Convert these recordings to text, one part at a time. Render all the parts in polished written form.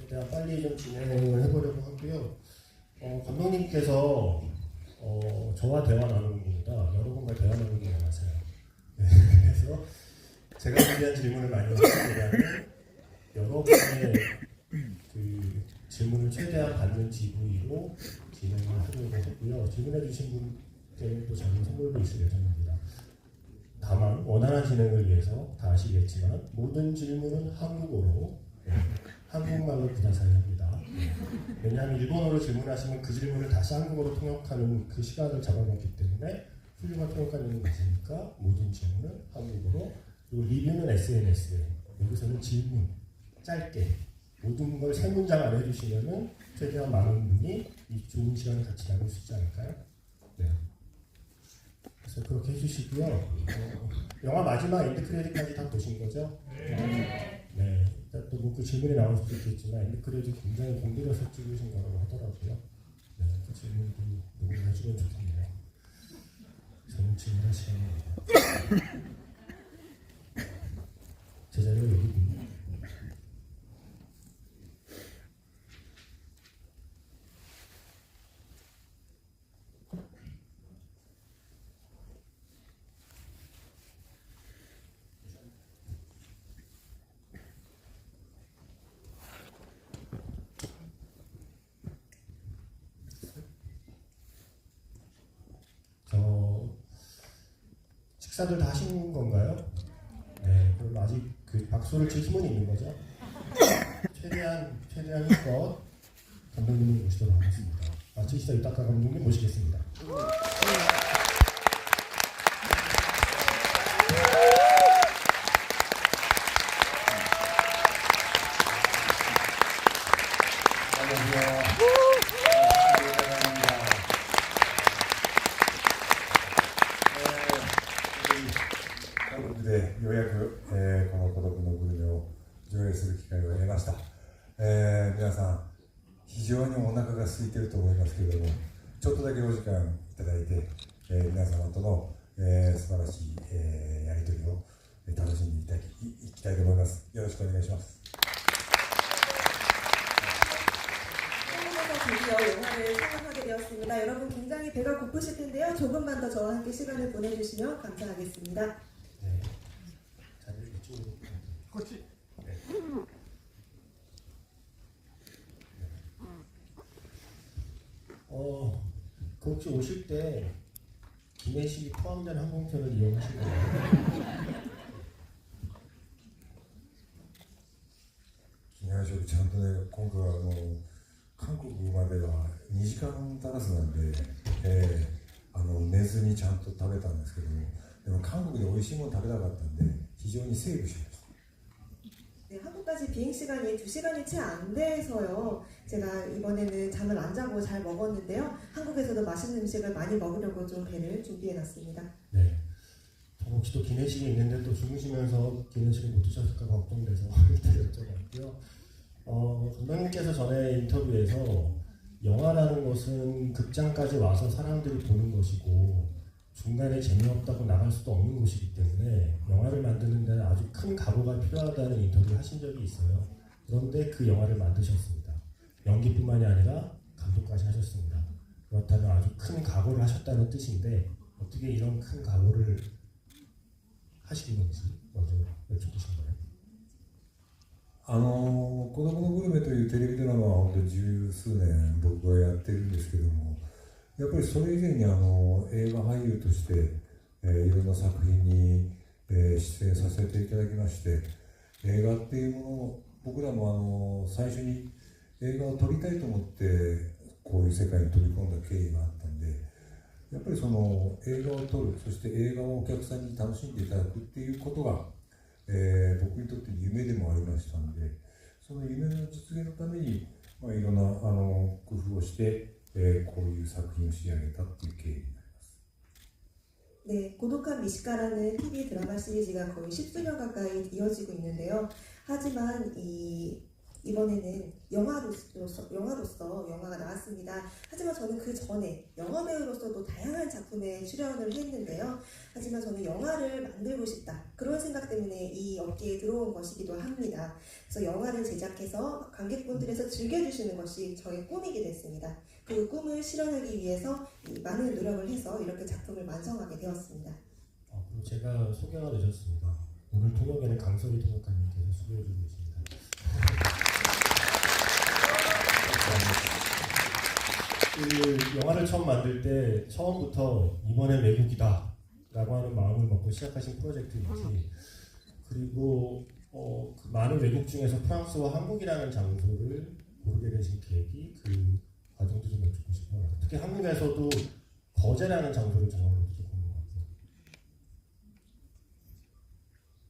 최대한 빨리 좀 진행을 해보려고 하고요. 감독님께서 저와 대화 나누는 것보다 여러분과 대화 나누는 게 많아서요. 네, 그래서 제가 준비한 질문을 많이 하시면 여러분의 그 질문을 최대한 받는 GV로 진행을 하려고 했고요. 질문해 주신 분께는 또 작은 선물도 있을 예정입니다. 다만 원활한 진행을 위해서 다 아시겠지만 모든 질문은 한국어로 한국말로 부사사야 합니다. 왜냐하면 일본어로 질문하시면 그 질문을 다시 한국어로 통역하는 그 시간을 잡아놓기 때문에 훌륭한 통역가님이 계시니까 모든 질문은 한국어로, 그리고 리뷰는 SNS에, 여기서는 질문 짧게 모든 걸 세 문장 안에 해주시면은 최대한 많은 분이 이 좋은 시간을 같이 나눌 수 있지 않을까요? 네. 그래서 그렇게 해주시고요. 영화 마지막 엔드 크레딧까지 다 보신 거죠? 네. 일단 또 그 질문이 나올 수도 있겠지만 엔드 크레딧 굉장히 공들여서 찍으신 거라고 하더라고요. 네. 그 질문도 녹음을 해주면 좋겠네요. 저는 질문할 시간입니다. 제 자리가 여기 있군요. 식사들 다 하신 건가요? 네, 그럼 아직 그 박수를 칠 힘은 있는 거죠? 최대한 힘껏 감독님을 모시도록 하겠습니다. 마치시다 이따가 감독님 모시겠습니다.でようやく、この孤独のグルメを上映する機会を得ました、皆さん非常にお腹が空いていると思いますけれども、ちょっとだけお時間いただいて、皆様との、素晴らしい、やり取りを楽しんでいきたいと思います。よろしくお願いします。 드디어 영화를 상영하게 되었습니다. 여러분 굉장히 배가 고프실 텐데요. 조금만 더 저와 함께 시간을 보내주시면 감사하겠습니다. 네. 자리를 이쪽으로. 그렇지. 네. 그 혹시 오실 때 기내식이 포함된 항공편을 이용하실 거예요? 機内食ちゃんとね、今回は韓国までは2時間足らずなんで、寝ずにちゃんと食べたんですけども、でも韓国で美味しいもの食べたかったんで非常にセーブしました。 네, 한국까지 비행 시간이 2시간이 채 안 돼서요. 제가 이번에는 잠을 안 자고 잘 먹었는데요. 한국에서도 맛있는 음식을 많이 먹으려고 좀 배를 준비해놨습니다. 네. 혹시 또 기내식이 있는데 또 주무시면서 기내식을 못 드셨을까 걱정돼서 일단 여쭤봤고요. 감독님께서 전에 인터뷰에서 영화라는 것은 극장까지 와서 사람들이 보는 것이고 중간에 재미없다고 나갈 수도 없는 곳이기 때문에 영화를 만드는 데는 아주 큰 각오가 필요하다는 인터뷰를 하신 적이 있어요. 그런데 그 영화를 만드셨습니다. 연기뿐만이 아니라 감독까지 하셨습니다. 그렇다면 아주 큰 각오를 하셨다는 뜻인데 어떻게 이런 큰 각오를 하신 건지 먼저 여쭤보신 거예요. 孤独のグルメというテレビドラマは本当に十数年僕はやってるんですけども、やっぱりそれ以前に映画俳優として、いろんな作品に、出演させていただきまして、映画っていうものを僕らも最初に映画を撮りたいと思ってこういう世界に飛び込んだ経緯があったんで、やっぱりその映画を撮る、そして映画をお客さんに楽しんでいただくっていうことが、僕にとって夢でもありましたので、その夢の実現のために、いろんな工夫をして、こういう作品を仕上げたっていう経緯になります。 네, 고독한 미식가라는 TV 드라마 시리즈가 거의 10수년 가까이 이어지고 있는데요. 하지만 이 이번에는 영화로서 영화가 나왔습니다. 하지만 저는 그 전에 영화 배우로서도 다양한 작품에 출연을 했는데요. 하지만 저는 영화를 만들고 싶다. 그런 생각 때문에 이 업계에 들어온 것이기도 합니다. 그래서 영화를 제작해서 관객분들에서 즐겨주시는 것이 저의 꿈이게 됐습니다. 그 꿈을 실현하기 위해서 많은 노력을 해서 이렇게 작품을 완성하게 되었습니다. 그리고 제가 소개가 되셨습니다. 오늘 통역에는 강설이 통역관님께서 수고해주고 계십니다. 그 영화를 처음 만들 때 처음부터 이번엔 외국이다 라고 하는 마음을 먹고 시작하신 프로젝트인지, 그리고 그 많은 외국 중에서 프랑스와 한국이라는 장소를 고르게 되신 계기, 그 과정도 좀 여쭙고 싶어요. 특히 한국에서도 거제라는 장소를 정하는 것도 좀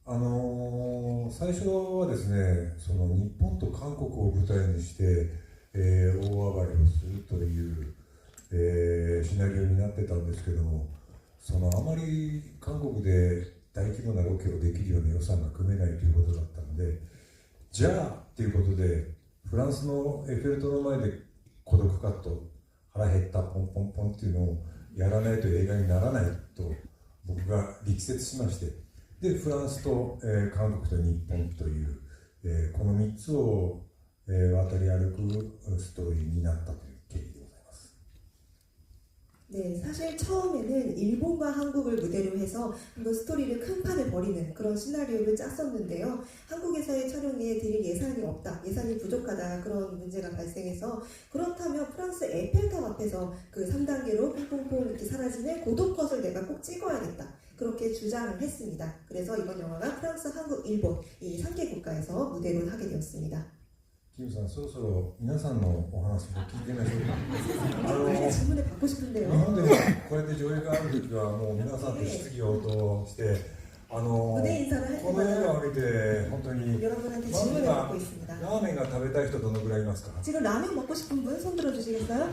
궁금하고. 最初はですね、その日本と韓国を舞台にして、大暴れをするという、シナリオになってたんですけども、あまり韓国で大規模なロケをできるような予算が組めないということだったので、じゃあっていうことで、フランスのエッフェル塔の前で孤独カット、腹減ったポンポンポンっていうのをやらないと映画にならないと僕が力説しまして、でフランスと、韓国と日本という、この3つを、渡り歩くストーリーになったという経緯でございます。 네, 사실 처음에는 일본과 한국을 무대로 해서 한번 스토리를 큰 판에 벌이는 그런 시나리오를 짰었는데요. 한국에서의 촬영에 드릴 예산이 없다, 예산이 부족하다, 그런 문제가 발생해서, 그렇다면 프랑스 에펠탑 앞에서 그 3단계로 퐁퐁퐁 이렇게 사라지는 고독컷을 내가 꼭 찍어야겠다, 그렇게 주장을 했습니다. 그래서 이번 영화가 프랑스, 한국, 일본 이 3개 국가에서 무대로 하게 되었습니다. キムさん、そろそろ皆さんのお話も聞いてみましょうか。 우리가 질문을 받고 싶은데요. 日本でもこれで上映があるときはもう皆さんと質疑応答して、こ 무대 인사를 할 の映画 때마다 を見て本当に 여러분한테 질문을 받고 있습니다. ラーメンが食べたい人どのぐらいいますか？ 지금 라면 먹고 싶은 분 손 들어주시겠어요?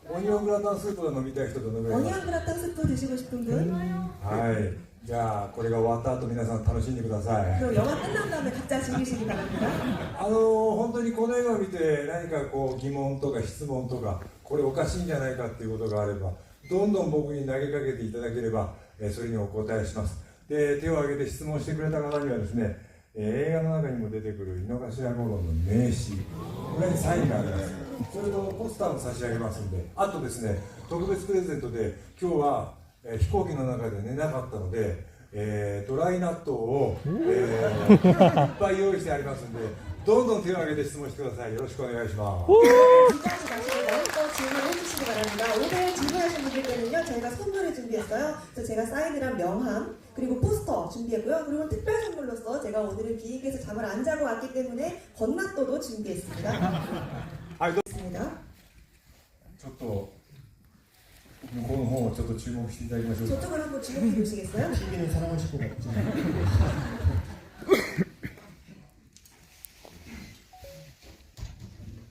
オニオングラタンスープが飲みたい人どのぐらいいますか？ 어니언 그라탕 스프 드시고 싶은 분? はい。じゃあこれが終わった後皆さん楽しんでください。 그럼 영화 끝난 다음에 각자 즐기시기 바랍니다. 本当にこの映画を見て何かこう疑問とか質問とかこれおかしいんじゃないかっていうことがあればどんどん僕に投げかけていただければ、それにお答えします。で手を挙げて質問してくれた方にはですね、映画の中にも出てくる井の頭五郎の名刺、これにサインがあります。それとポスターも差し上げますんで、あとですね特別プレゼントで今日は飛行機の中で寝なかったので、ドライ納豆を、いっぱい用意してありますので、どんどん手を挙げて質問してください。よろしくお願いします。 기대하지 마시고 마음껏 질문을 해주시기 바랍니다. 오늘 질문하신 분들께는요 저희가 선물을 준비했어요. 그래서 제가 사인을 한 명함 그리고 포스터 준비했고요. 그리고 특별 선물로서 제가 오늘은 비행기에서 잠을 안 자고 왔기 때문에 건낫또도 준비했습니다. 알겠습니다. ちょっと向こうの方をちょっと注目していただきましょうか。 저쪽을 한번 주목해 보시겠어요? TV는 사랑하실 것 같지?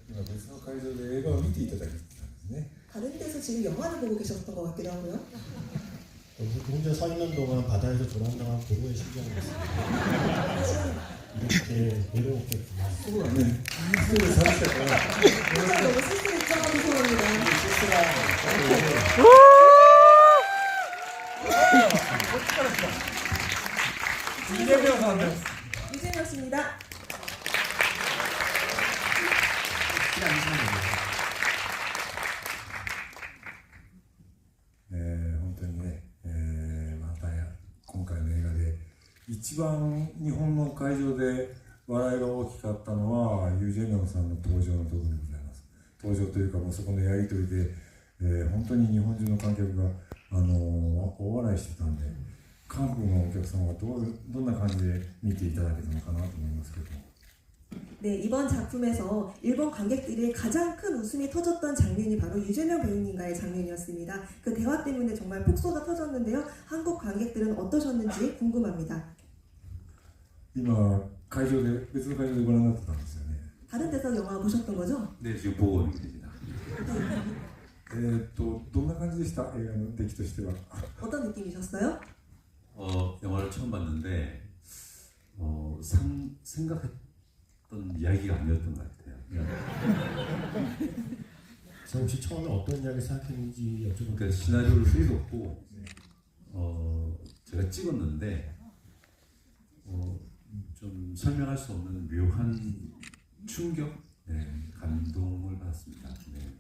今別の会場で映画を見ていただいてたんですね。 다른 데서 지금 영화를 보고 계셨던 것 같기도 하고요. 여기서 혼자 서 있는 동안 바다에서 조랑당한 고로의 심정이 있습니다. 이렇게 내려오겠구나. そうだね。失礼させたから。 진짜 너무 쓸쓸했죠? 죄송합니다. 이재명さんです。 유재명 씨입니다. 本当にね、また今回の映画で一番日本の会場で笑いが大きかったのはユ・ジェミョンさんの登場のところでございます。登場というかもうそこのやり取りで、本当に日本中の観客が大笑いしてたんで、韓国のお客様はどんな感じで見ていただけたのかなと思いますけど。 네, 이번 작품에서 일본 관객들의 가장 큰 웃음이 터졌던 장면이 바로 유재명 배우님과의 장면이었습니다. 그 대화 때문에 정말 폭소가 터졌는데요. 한국 관객들은 어떠셨는지 궁금합니다. 今会場で別の会場でご覧になってたんですよね。 다른 데서 영화 보셨던 거죠? 네, 지금 보고 있습니다. どんな感じでした映画の出来としては。 어떤 느낌이셨어요? 영화를 처음 봤는데 생각했던 어떤 이야기가 아니었던 것 같아요. 그래서 혹시 처음에 어떤 이야기 생각했는지 여쭤볼게요. 그러니까 시나리오를 읽었고 제가 찍었는데 좀 설명할 수 없는 묘한 충격, 감동을 받았습니다. 네.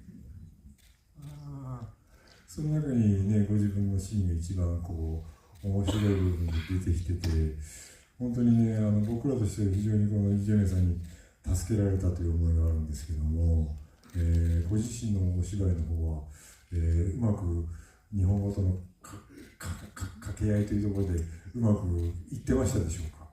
その中にね、ご自分のシーンが一番こう面白い部分で出てきてて、本当にね、僕らとしては非常にこのイ・ジェミョンさんに助けられたという思いがあるんですけども、ご自身のお芝居の方は、うまく日本語との掛け合いというところでうまくいってましたでしょうか。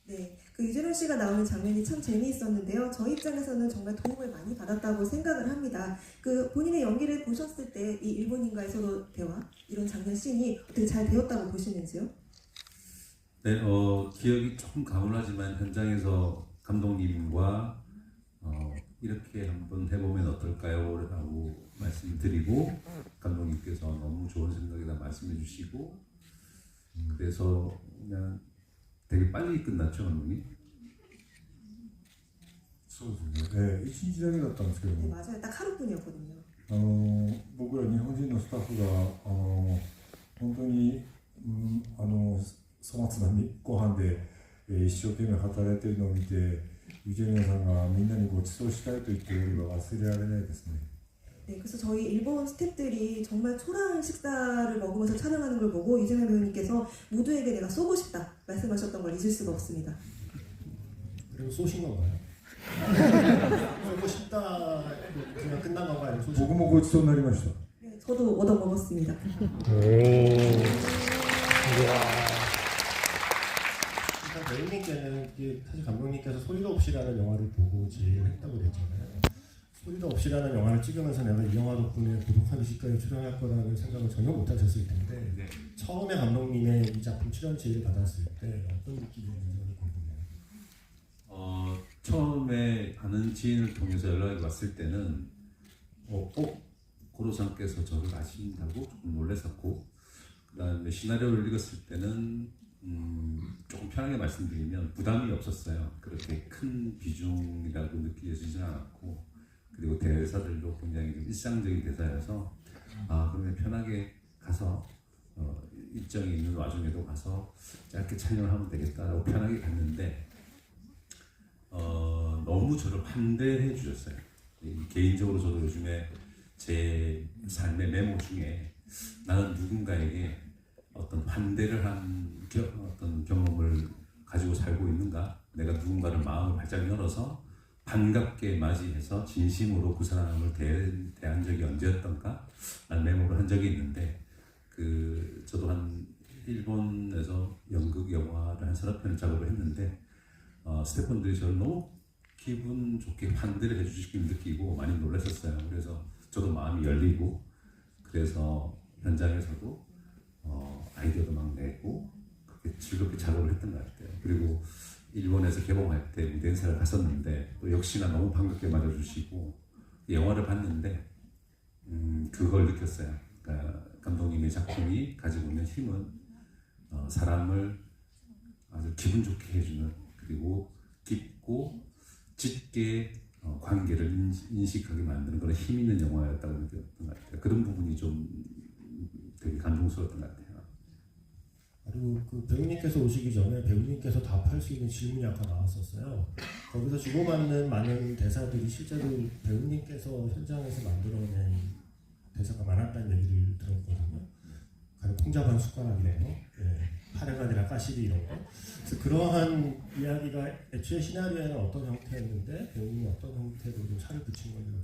네, 그 유재룡 씨가 나오는 장면이 참 재미있었는데요. 저희 입장에서는 정말 도움을 많이 받았다고 생각을 합니다. 그 본인의 연기를 보셨을 때 이 일본인과의 서로 대화, 이런 장면 씬이 어떻게 잘 되었다고 보시는지요? 네, 기억이 조금 가물하지만 현장에서 감독님과 이렇게 한번 해보면 어떨까요? 라고 말씀드리고 감독님께서 너무 좋은 생각이다 말씀해 주시고 그래서 그냥 되게 빨리 끝났죠, 감독님? そうですね、1日だけだったんですけど 네, も、 맞아요. 딱 하루뿐이었거든요. 僕ら日本人のスタッフが本当に、粗末なご飯で、一生懸命働いているのを見て、ユジェミョンさんがみんなにご馳走したいと言っているのが忘れられないですね。 네, 그래서 저희 일본 스태프들이 정말 초라한 식사를 먹으면서 촬영하는 걸 보고 이재명 배우님께서 모두에게 내가 쏘고 싶다 말씀하셨던 걸 잊을 수가 없습니다. 그리고 쏘신 건가요? 쏘고 싶다 그냥 끝난 건가요? 아니면 쏘신 僕もごちそうになりました。 네, 저도 얻어 먹었습니다. 일단 배우님께는 이게 사실 감독님께서 소리도 없이라는 영화를 보고 제의를 했다고 그랬잖아요. 소리도 없이라는 영화를 찍으면서 내가 이 영화 덕분에 고독한 시까지 출연할 거라는 생각을 전혀 못하셨을 텐데 네. 처음에 감독님의 이 작품 출연 제의를 받았을 때 어떤 느낌이었는지 궁금해요. 처음에 아는 지인을 통해서 연락이 왔을 때는 고로상께서 저를 아신다고 조금 놀랐었고 그 다음에 시나리오를 읽었을 때는 조금 편하게 말씀드리면 부담이 없었어요. 그렇게 큰 비중이라고 느껴지진 않았고 그리고 대사들도 굉장히 좀 일상적인 대사여서 그러면 편하게 가서 일정이 있는 와중에도 가서 짧게 촬영을 하면 되겠다라고 편하게 갔는데 너무 저를 환대해 주셨어요. 개인적으로 저도 요즘에 제 삶의 메모 중에 나는 누군가에게 어떤 환대를 한 어떤 경험을 가지고 살고 있는가, 내가 누군가를 마음을 활짝 열어서 반갑게 맞이해서 진심으로 그 사람을 대한 적이 언제였던가 라는 메모를 한 적이 있는데 저도 한 일본에서 연극 영화를 한 서너 편을 작업을 했는데 스태프분들이 저를 너무 기분 좋게 환대를 해주시길 느끼고 많이 놀랐었어요. 그래서 저도 마음이 열리고 그래서 현장에서도 아이디어도 막 내고 그렇게 즐겁게 작업을 했던 것 같아요. 그리고 일본에서 개봉할 때 무대 인사를 갔었는데 또 역시나 너무 반갑게 맞아주시고 영화를 봤는데 그걸 느꼈어요. 그러니까 감독님의 작품이 가지고 있는 힘은 사람을 아주 기분 좋게 해주는 그리고 깊고 짙게 관계를 인식하게 만드는 그런 힘 있는 영화였다고 느꼈던 것 같아요. 그런 부분이 좀 되게 감동스러웠던 것 같아요. 그리고 그 배우님께서 오시기 전에 배우님께서 답할 수 있는 질문이 아까 나왔었어요. 거기서 주고받는 많은 대사들이 실제로 배우님께서 현장에서 만들어낸 대사가 많았다는 얘기를 들었거든요. 콩자반 숟가락 이런 거, 파래가 아니라 까시리 이런 거. 그래서 그러한 이야기가 애초에 시나리오에는 어떤 형태였는데 배우님이 어떤 형태로 좀 살을 붙인 건지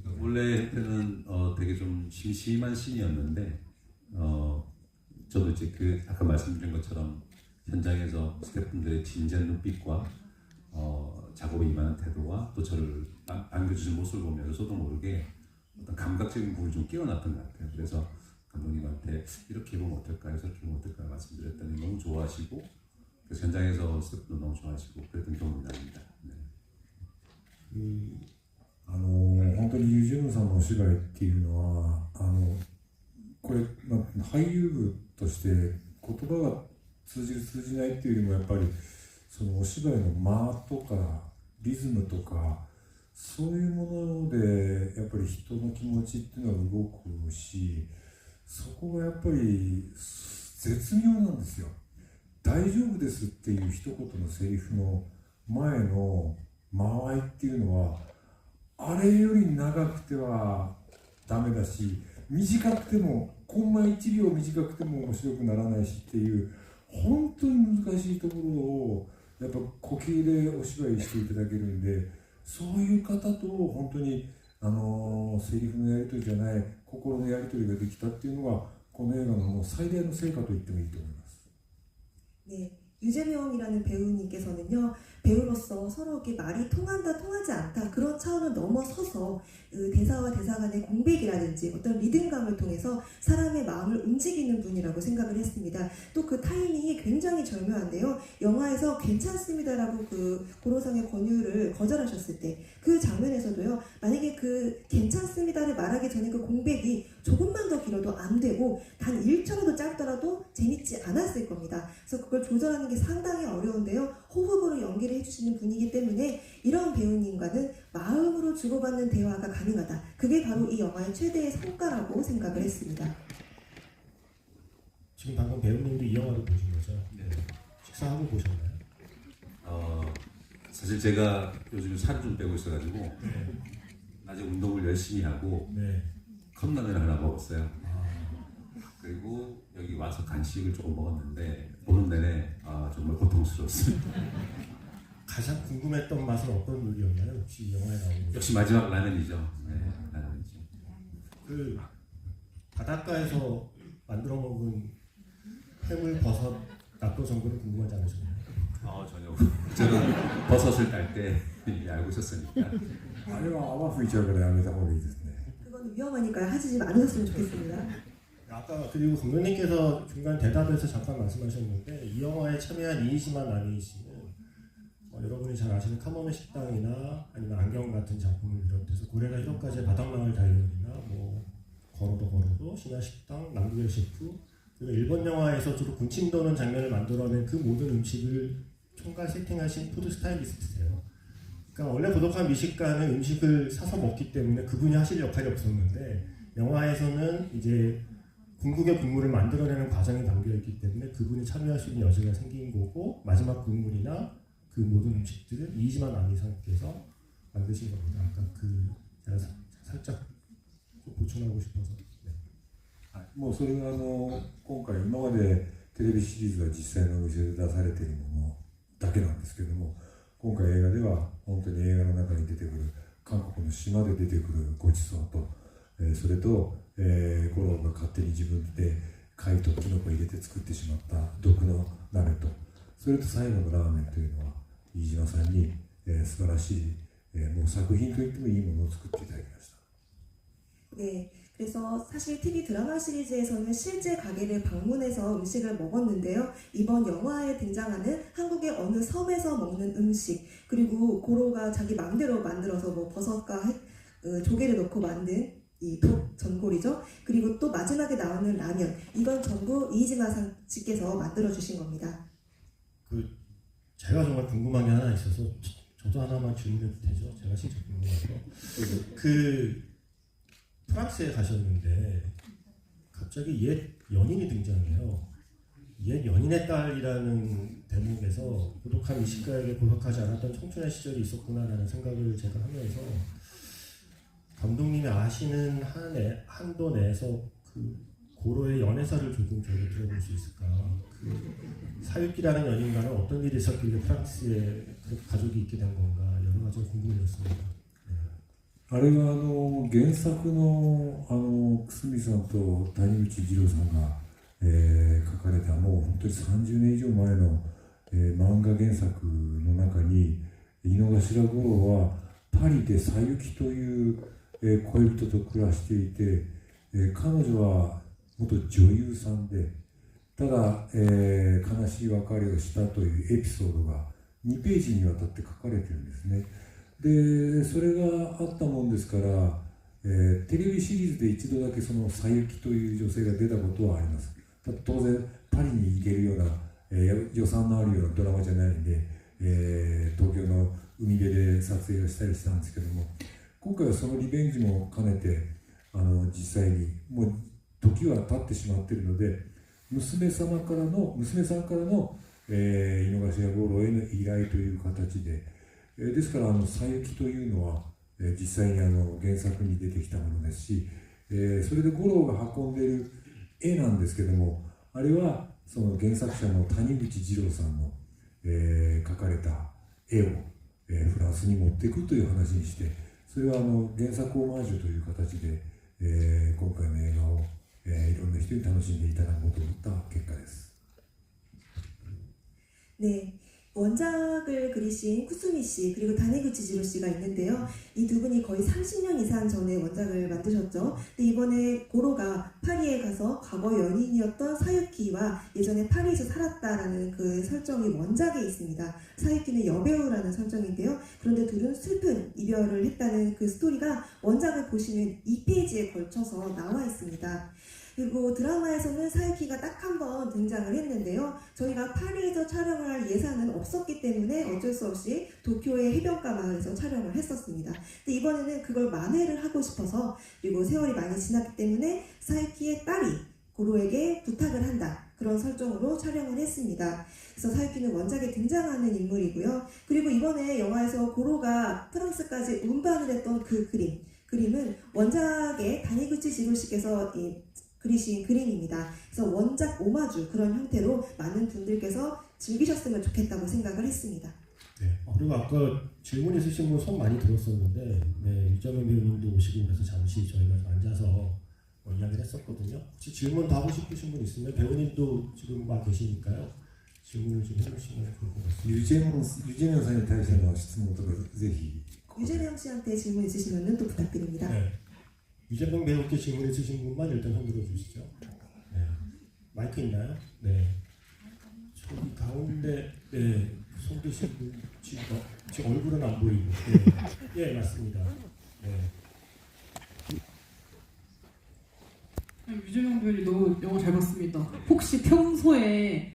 좀 원래 형태는 되게 좀 심심한 씬이었는데 저도 이제 그 아까 말씀드린 것처럼 현장에서 스태프분들의 진지한 눈빛과 작업에 임하는 태도와 또 저를 안겨주신 모습을 보면서 저도 모르게 어떤 감각적인 부분을 좀 끼워놨던 것 같아요. 그래서 감독님한테 이렇게 해보면 어떨까요? 저렇게 해보면 어떨까요? 말씀드렸더니 너무 좋아하시고 그래서 현장에서 스태프도 너무 좋아하시고 그랬던 경험이 납니다. 네. 本当にユジェムさんのお芝居っていうのはこれ俳優部として言葉が通じる通じないっていうよりもやっぱりそのお芝居の間とかリズムとかそういうものでやっぱり人の気持ちっていうのは動くし、そこがやっぱり絶妙なんですよ。大丈夫ですっていう一言のセリフの前の間合いっていうのはあれより長くてはダメだし、短くてもコンマ1秒短くても面白くならないしっていう本当に難しいところをやっぱ呼吸でお芝居していただけるんで、そういう方と本当にセリフのやり取りじゃない心のやり取りができたっていうのがこの映画のもう最大の成果と言ってもいいと思います。 네, 유재명이라는 배우님께서는요, 배우로서 서로 이렇게 말이 통한다, 통하지 않다, 그런 차원을 넘어서서 그 대사와 대사 간의 공백이라든지 어떤 리듬감을 통해서 사람의 마음을 움직이는 분이라고 생각을 했습니다. 또 그 타이밍이 굉장히 절묘한데요. 영화에서 괜찮습니다라고 그 고로상의 권유를 거절하셨을 때 그 장면에서도요, 만약에 그 괜찮습니다를 말하기 전에 그 공백이 조금만 더 길어도 안 되고 단 1초라도 짧더라도 재밌지 않았을 겁니다. 그래서 그걸 조절하는 게 상당히 어려운데요. 호흡으로 연기를 해주시는 분이기 때문에 이런 배우님과는 마음으로 주고받는 대화가 가능하다. 그게 바로 이 영화의 최대의 성과라고 생각을 했습니다. 지금 방금 배우님도 이 영화를 보신 거죠? 네. 식사하고 보셨나요? 사실 제가 요즘 살을 좀 빼고 있어가지고 네. 낮에 운동을 열심히 하고 네. 컵라면을 하나 먹었어요. 그리고 여기 와서 간식을 조금 먹었는데 보는 내내 정말 고통스러웠습니다. 가장 궁금했던 맛은 어떤 요리였나요? 혹시 이 영화에 나오는 역시 마지막 라면이죠. 네, 라면이죠. 그 바닷가에서 만들어 먹은 해물 버섯納豆전골은 궁금하지 않으셨나요? 전혀. 저는 버섯을 딸 때 알고 있었으니까. あれは泡吹いちゃうからやめた方がいいですね。 그건 위험하니까 하지 않으셨으면 좋겠습니다. 아까 그리고 감독님께서 중간 대답에서 잠깐 말씀하셨는데 이 영화에 참여한 이이시마 나미 씨는 여러분이 잘 아시는 카모메 식당이나 아니면 안경 같은 작품을 비롯해서 고레나 히로카즈의 바닥마을 다이어리나 뭐 걸어도 신화식당, 남국의 셰프, 그리고 일본 영화에서 주로 군침 도는 장면을 만들어낸 그 모든 음식을 총괄 세팅하신 푸드 스타일리스트세요. 그러니까 원래 고독한 미식가는 음식을 사서 먹기 때문에 그분이 하실 역할이 없었는데 영화에서는 이제 궁극의 국물을 만들어내는 과정이 담겨있기 때문에 그분이 참여할 수 있는 여지가 생긴 거고 마지막 국물이나 그 모든 음식들은 이이시마 나미상께서 만드신 겁니다. 아까 그 제가 살짝 보충하고 싶어서. 네. もうそれが今回今までテレビシリーズは実際のお店で出されているものだけなんですけども、今回映画では本当に映画の中に出てくる韓国の島で出てくるごちそうと、それと、五郎が勝手に自分で貝とキノコ入れて作ってしまった毒の鍋と、それと最後のラーメンというのは飯島さんに、素晴らしい、もう作品といってもいいものを作っていただきました。 네, 그래서 사실 TV 드라마 시리즈에서는 실제 가게를 방문해서 음식을 먹었는데요. 이번 영화에 등장하는 한국의 어느 섬에서 먹는 음식, 그리고 고로가 자기 마음대로 만들어서 뭐 버섯과 조개를 넣고 만든 이 전골이죠. 그리고 또 마지막에 나오는 라면, 이건 전부 이이지마 씨께서 만들어 주신 겁니다. 제가 정말 궁금한 게 하나 있어서 저도 하나만 질문해도 되죠? 제가 진짜 궁금해서 프랑스에 가셨는데 갑자기 옛 연인이 등장해요. 옛 연인의 딸이라는 대목에서 고독한 미식가에게 고독하지 않았던 청춘의 시절이 있었구나라는 생각을 제가 하면서 감독님이 아시는 한도 내에서 그 고로의 연애사를 조금 저희가 들어볼 수 있을까? 그 사유키라는 연인과는 어떤 일이 있었길래 프랑스에 가족이 있게 된 건가 여러 가지가 궁금해졌습니다. あれは原作の久住さんと谷口二郎さんが、書かれたもう本当に30年以上前の、漫画原作の中に井之頭五郎はパリでさゆきという、恋人と暮らしていて、彼女は元女優さんでただ、悲しい別れをしたというエピソードが2ページにわたって書かれてるんですね。でそれがあったもんですから、テレビシリーズで一度だけそのさゆきという女性が出たことはあります。当然パリに行けるような、予算のあるようなドラマじゃないんで、東京の海辺で撮影をしたりしたんですけども、今回はそのリベンジも兼ねて実際にもう時は経ってしまっているので、娘さんからの、井の頭五郎への依頼という形で、ですから佐伯というのは、実際に原作に出てきたものですし、それで五郎が運んでいる絵なんですけども、あれはその原作者の谷口二郎さんの、描かれた絵を、フランスに持っていくという話にして、それは原作オマージュという形で、今回の映画を、いろんな人に楽しんでいただこうと思った結果です。 네, 원작을 그리신 쿠스미 씨 그리고 다네구치 지로 씨가 있는데요. 이 두 분이 거의 30년 이상 전에 원작을 만드셨죠. 근데 이번에 고로가 파리에 가서 과거 연인이었던 사유키와 예전에 파리에서 살았다라는 그 설정이 원작에 있습니다. 사유키는 여배우라는 설정인데요. 그런데 둘은 슬픈 이별을 했다는 그 스토리가 원작을 보시면 2페이지에 걸쳐서 나와 있습니다. 그리고 드라마에서는 사유키가 딱 한 번 등장을 했는데요. 저희가 파리에서 촬영을 할 예산은 없었기 때문에 어쩔 수 없이 도쿄의 해변가 마을에서 촬영을 했었습니다. 근데 이번에는 그걸 만회를 하고 싶어서, 그리고 세월이 많이 지났기 때문에 사유키의 딸이 고로에게 부탁을 한다, 그런 설정으로 촬영을 했습니다. 그래서 사유키는 원작에 등장하는 인물이고요. 그리고 이번에 영화에서 고로가 프랑스까지 운반을 했던 그 그림은 원작의 다니구치 지로씨께서 그리신 그림입니다. 그래서 원작 오마주 그런 형태로 많은 분들께서 즐기셨으면 좋겠다고 생각을 했습니다. 네. 그리고 아까 질문 있으신 분 손 많이 들었었는데, 네, 유정현 배우님도 오시고 그래서 잠시 저희가 좀 앉아서 이야기를 했었거든요. 혹시 질문 더 하고 싶으신 분 있으면 배우님도 지금 와 계시니까요. 질문을 좀 해주시면 좋을 것 같습니다. 유재명さんに対しての質問とかぜひ。 유재명 씨한테 질문 있으시면 또 부탁드립니다. 네. 유재명 배우께 질문 있으신 분만 일단 손 들어주시죠. 네. 마이크 있나요? 네. 저기 가운데, 네, 손 드신 분 지금 얼굴은 안 보이고. 네, 예, 맞습니다. 네. 유재명 배우님 너무 영화 잘 봤습니다. 혹시 평소에